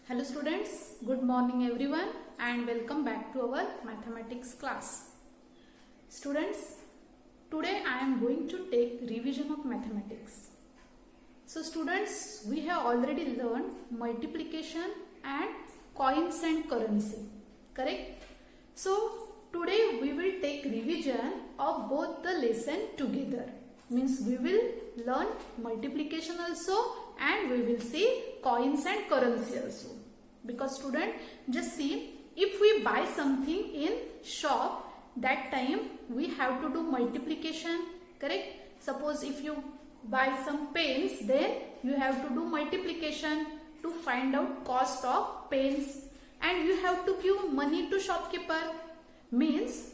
Hello students, good morning everyone and welcome back to our mathematics class. Students, today I am going to take revision of mathematics. So students, we have already learned multiplication and coins and currency, correct? So today we will take revision of both the lesson together. Means we will learn multiplication also and we will see coins and currency also. Because student, just see, if we buy something in shop, that time we have to do multiplication, correct? Suppose if you buy some pens, then you have to do multiplication to find out cost of pens, and you have to give money to shopkeeper. Means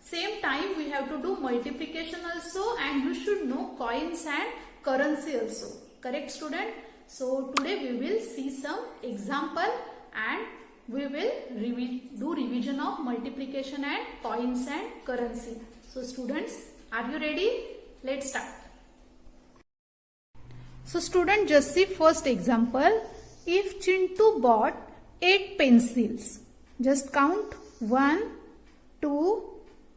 same time we have to do multiplication also, and you should know coins and currency also, correct student? So today we will see some example and we will do revision of multiplication and coins and currency. So students, are you ready? Let's start. So student, just see first example. If Chintu bought 8 pencils, just count 1, 2,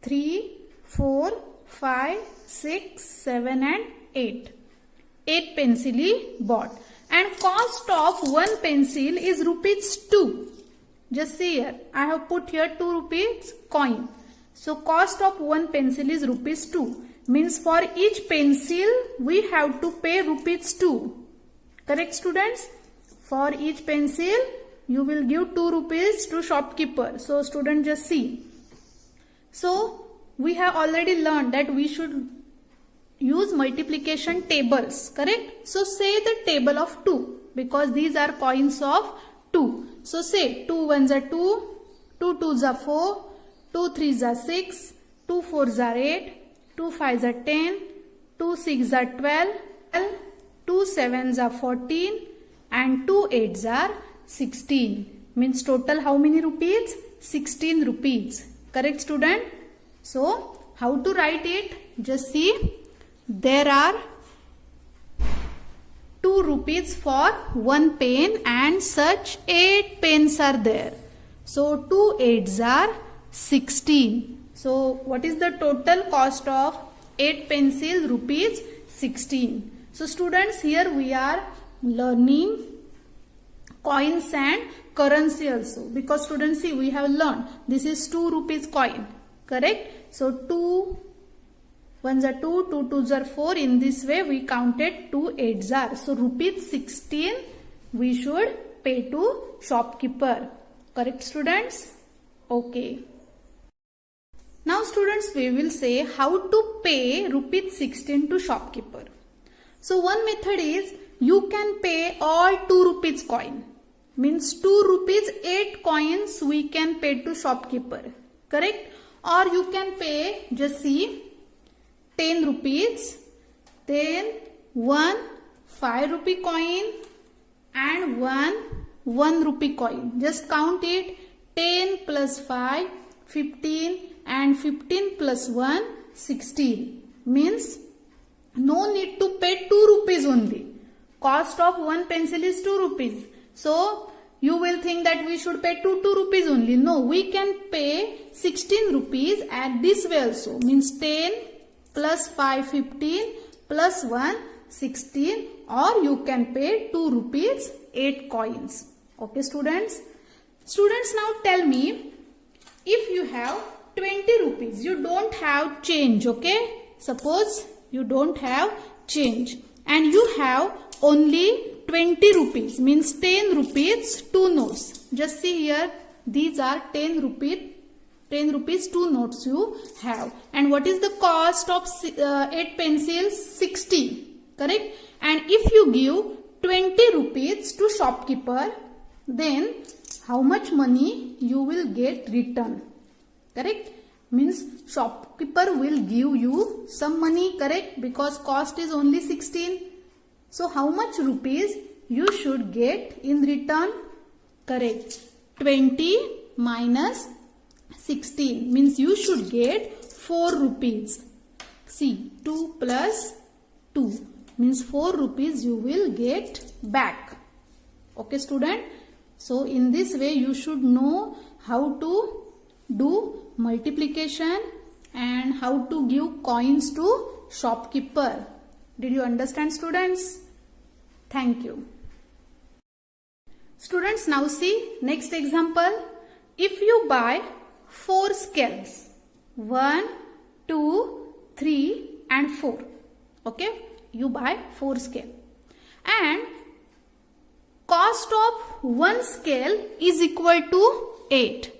3, 4, 5, 6, 7 and 8. 8 pencil he bought. And cost of one pencil is rupees 2. Just see here, I have put here 2 rupees coin. So cost of one pencil is rupees 2. Means for each pencil we have to pay rupees 2. Correct students? For each pencil you will give 2 rupees to shopkeeper. So student, just see. So we have already learned that we should use multiplication tables, correct? So say the table of 2 because these are coins of 2. So say 2 ones are 2, 2 twos are 4, 2 threes are 6, 2 fours are 8, 2 fives are 10, 2 sixes are 12, 2 sevens are 14 and 2 eights are 16. Means total how many rupees? 16 rupees. Correct student? So how to write it? Just see. There are 2 rupees for one pen and such 8 pens are there. So 2 eights are 16. So what is the total cost of 8 pencils? Rupees 16. So students, here we are learning coins and currency also. Because students, see, we have learned this is 2 rupees coin. Correct? So 2 ones are 2, 2 twos are 4. In this way we counted 2 eights are. So rupees 16 we should pay to shopkeeper. Correct students? Okay. Now students, we will say how to pay rupees 16 to shopkeeper. So one method is you can pay all 2 rupees coin. Means 2 rupees 8 coins we can pay to shopkeeper. Correct? Or you can pay, just see, 10 rupees, then 1 5 rupee coin and 1 rupee coin. Just count it. 10 plus 5, 15 and 15 plus 1, 16. Means no need to pay 2 rupees only. Cost of one pencil is 2 rupees. So you will think that we should pay 2 rupees only. No, we can pay 16 rupees at this way also. Means 10 plus 5, 15 plus 1, 16, or you can pay 2 rupees 8 coins. Okay students? Students, now tell me, if you have 20 rupees, you don't have change, okay? Suppose you don't have change and you have only 20 rupees, means 10 rupees 2 notes. Just see here, these are 10 rupees 2 notes you have. And what is the cost of 8 pencils? 16. Correct? And if you give 20 rupees to shopkeeper, then how much money you will get return? Correct? Means shopkeeper will give you some money, correct? Because cost is only 16. So how much rupees you should get in return? Correct. 20 minus 16 means you should get 4 rupees. See, 2 plus 2 means 4 rupees you will get back. Okay student, so in this way you should know how to do multiplication and how to give coins to shopkeeper. Did you understand students? Thank you. Students, now see next example. If you buy 4 scales, 1, 2, 3 and 4. Okay, you buy 4 scale and cost of one scale is equal to 8.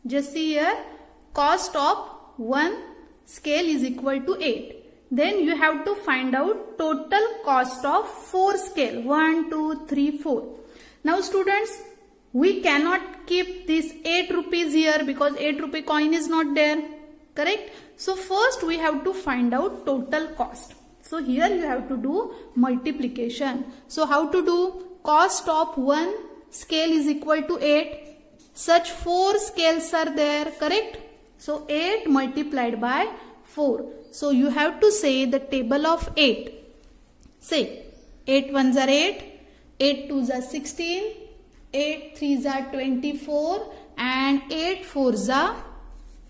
Just see here, cost of one scale is equal to 8. Then you have to find out total cost of 4 scale, 1, 2, 3, 4. Now students, we cannot keep this 8 rupees here because 8 rupee coin is not there. Correct? So first we have to find out total cost. So here you have to do multiplication. So how to do? Cost of one scale is equal to 8. Such 4 scales are there. Correct? So 8 multiplied by 4. So you have to say the table of 8. Say 8 ones are 8. 8 twos are 16, 8 threes are 24 and 8 fours are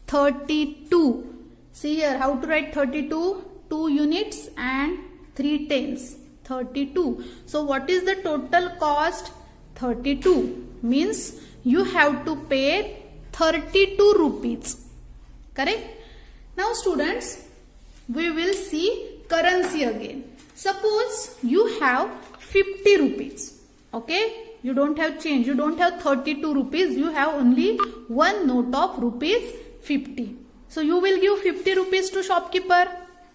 32. See here how to write 32, 2 units and 3 tens, 32. So what is the total cost? 32 means you have to pay 32 rupees. Correct? Now students, we will see currency again. Suppose you have 50 rupees. Okay, you don't have change, you don't have 32 rupees, you have only one note of rupees 50. So you will give 50 rupees to shopkeeper.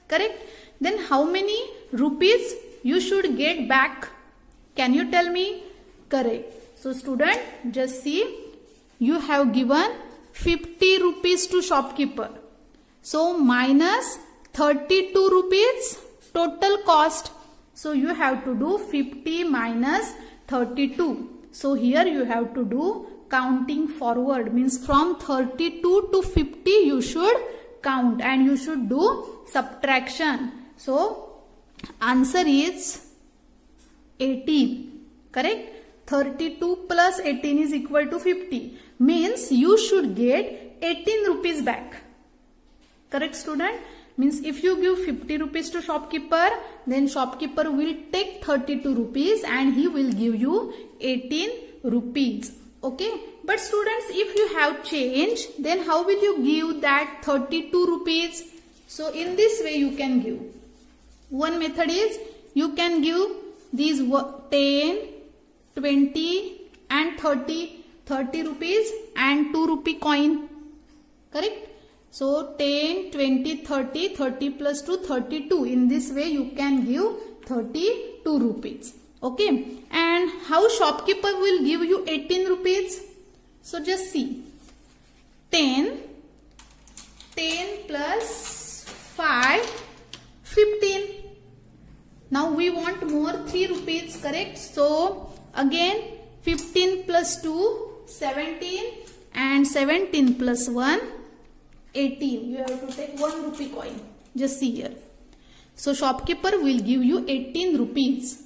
Correct? Then how many rupees you should get back? Can you tell me? Correct. So student, just see, you have given 50 rupees to shopkeeper. So minus 32 rupees total cost. So you have to do 50 minus 32. So here you have to do counting forward, means from 32 to 50 you should count and you should do subtraction. So answer is 18. Correct? 32 plus 18 is equal to 50. Means you should get 18 rupees back. Correct student? Means if you give 50 rupees to shopkeeper, then shopkeeper will take 32 rupees and he will give you 18 rupees. Okay. But students, if you have change, then how will you give that 32 rupees? So in this way you can give. One method is you can give these 10, 20 and 30 rupees and 2 rupee coin. Correct? So 10, 20, 30, 30 plus 2, 32. In this way you can give 32 rupees. Okay. And how shopkeeper will give you 18 rupees? So just see. 10 plus 5, 15. Now we want more 3 rupees. Correct? So again 15 plus 2, 17 and 17 plus 1, 18. You have to take 1 rupee coin. Just see here. So shopkeeper will give you 18 rupees.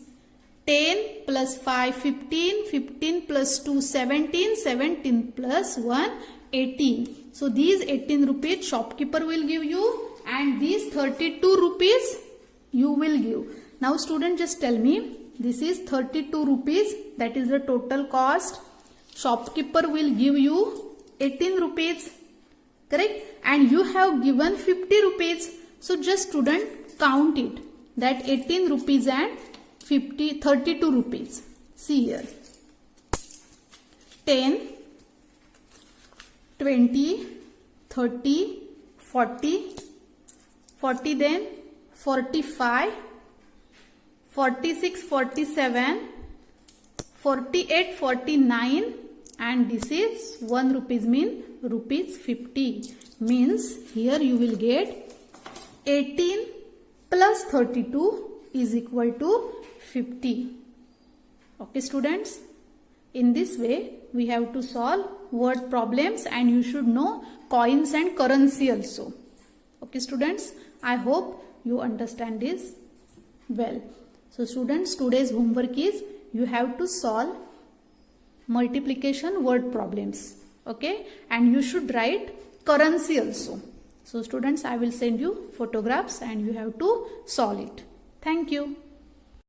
10 plus 5, 15. 15 plus 2, 17. 17 plus 1, 18. So these 18 rupees shopkeeper will give you and these 32 rupees you will give. Now student, just tell me, this is 32 rupees. That is the total cost. Shopkeeper will give you 18 rupees. Correct? And you have given 50 rupees. So just student count it. That 18 rupees and 32 rupees. See here. 10, 20, 30, 40, 40 then 45, 46, 47, 48, 49 and this is 1 rupees mean rupees 50. Means here you will get 18 plus 32 is equal to 50. Okay students, in this way we have to solve word problems and you should know coins and currency also. Okay students, I hope you understand this well. So students, today's homework is you have to solve multiplication word problems. Okay, and you should write currency also. So students, I will send you photographs and you have to solve it. Thank you.